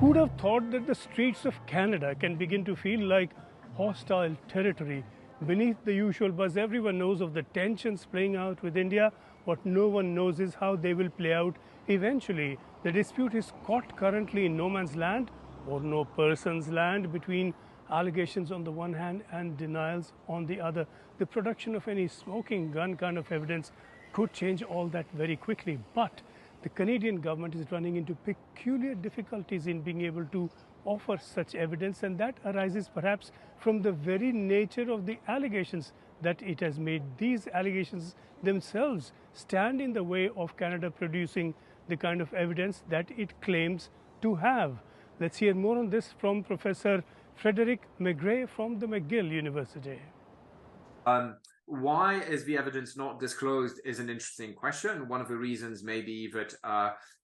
Who would have thought that the streets of Canada can begin to feel like hostile territory? Beneath the usual buzz, everyone knows of the tensions playing out with India. What no one knows is how they will play out eventually. The dispute is caught currently in no man's land or no person's land between allegations on the one hand and denials on the other. The production of any smoking gun kind of evidence could change all that very quickly. But the Canadian government is running into peculiar difficulties in being able to offer such evidence, and that arises perhaps from the very nature of the allegations that it has made. These allegations themselves stand in the way of Canada producing the kind of evidence that it claims to have. Let's hear more on this from Professor Frederick McGray from the McGill University. Why is the evidence not disclosed is an interesting question. One of the reasons may be that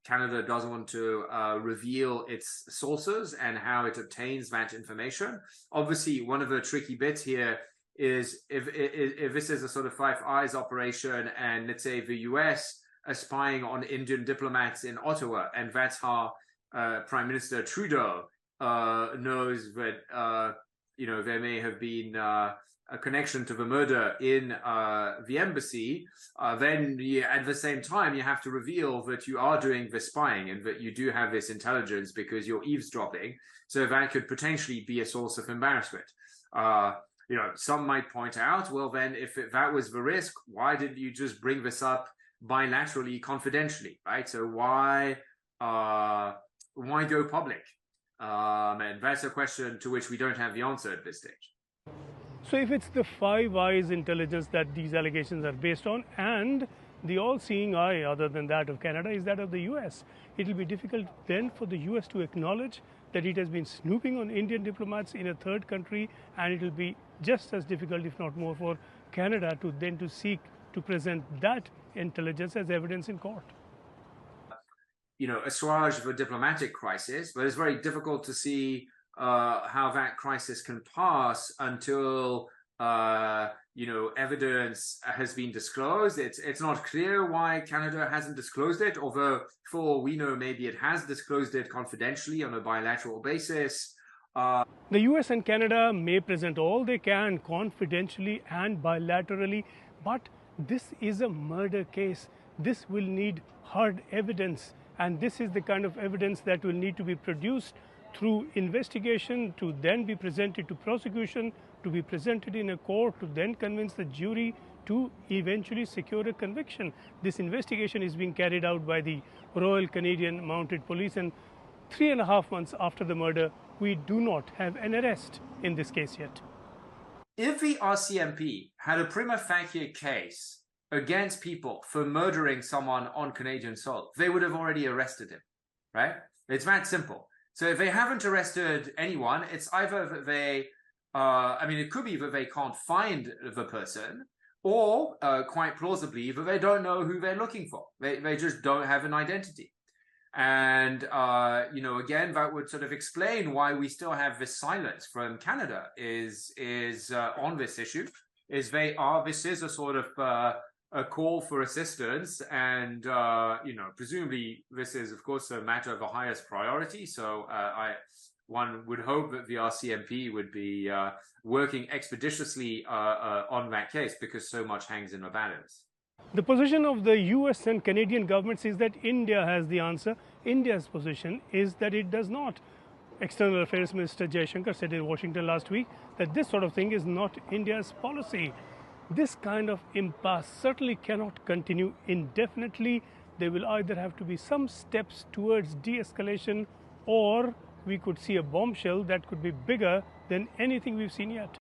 Canada doesn't want to reveal its sources and how it obtains that information. Obviously, one of the tricky bits here is if this is a sort of Five Eyes operation and let's say the US are spying on Indian diplomats in Ottawa, and that's how Prime Minister Trudeau knows that there may have been a connection to the murder in the embassy, then at the same time you have to reveal that you are doing the spying and that you do have this intelligence because you're eavesdropping. So that could potentially be a source of embarrassment. Some might point out, well, then if that was the risk, why didn't you just bring this up bilaterally, confidentially, right? So why go public? And that's a question to which we don't have the answer at this stage. So if it's the Five Eyes intelligence that these allegations are based on, and the all-seeing eye other than that of Canada is that of the US, it will be difficult then for the US to acknowledge that it has been snooping on Indian diplomats in a third country, and it will be just as difficult, if not more, for Canada to seek to present that intelligence as evidence in court. Assuage the diplomatic crisis, but it's very difficult to see how that crisis can pass until evidence has been disclosed. It's not clear why Canada hasn't disclosed it, although for all we know, maybe it has disclosed it confidentially on a bilateral basis. The US and Canada may present all they can confidentially and bilaterally, but this is a murder case. This will need hard evidence, and this is the kind of evidence that will need to be produced through investigation, to then be presented to prosecution, to be presented in a court, to then convince the jury to eventually secure a conviction. This investigation is being carried out by the Royal Canadian Mounted Police, and 3.5 months after the murder, we do not have an arrest in this case yet. If the RCMP had a prima facie case against people for murdering someone on Canadian soil, they would have already arrested him, right? It's that simple. So if they haven't arrested anyone, it's either that they, it could be that they can't find the person, or quite plausibly that they don't know who they're looking for. They just don't have an identity. And, again, that would sort of explain why we still have this silence from Canada is on this issue, this is a sort of a call for assistance, and presumably this is, of course, a matter of the highest priority. So one would hope that the RCMP would be working expeditiously on that case, because so much hangs in the balance. The position of the US and Canadian governments is that India has the answer. India's position is that it does not. External Affairs Minister Jaishankar said in Washington last week that this sort of thing is not India's policy. This kind of impasse certainly cannot continue indefinitely. There will either have to be some steps towards de-escalation, or we could see a bombshell that could be bigger than anything we've seen yet.